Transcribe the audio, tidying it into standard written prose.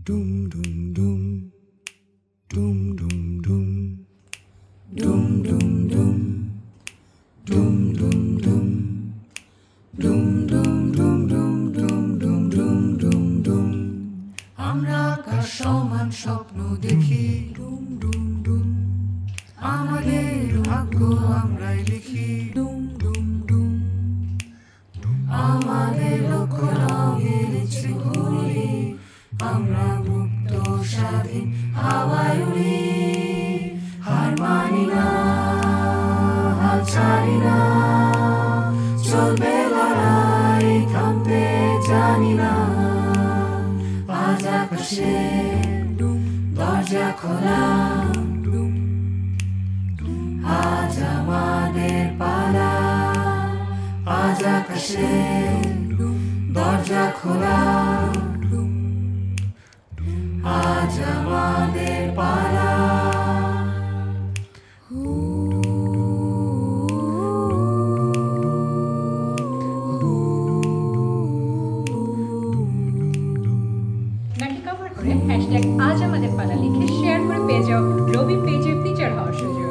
Dum dum dum, dum dum dum, dum dum dum, dum dum dum, dum dum dum dum dum dum dum dum dum. আমরা আকাশ সমান স্বপ্ন দেখি, ডুম ডুম ডুম। আমাদের ভাগ্য আমরাই লিখি, ডুম ডুম ডুম। আমাদের লক্ষ্য রঙের ইচ্ছে ঘুরি, আমরা মুক্ত স্বাধীন হাওয়ায় উড়ি। হার মানি না, হাল ছাড়ি না, চলবে লড়াই, থামতে জানি না। আজ আকাশে দরজা খোলা, আজ আমাদের পালা। আজ আকাশে দরজা খোলা, আজ আমাদের পালা। গানটি কভার করে হ্যাশট্যাগ আজ আমাদের পালা লিখে শেয়ার করে পেয়ে যাও রবি পেজে ফিচার হওয়ার সুযোগ।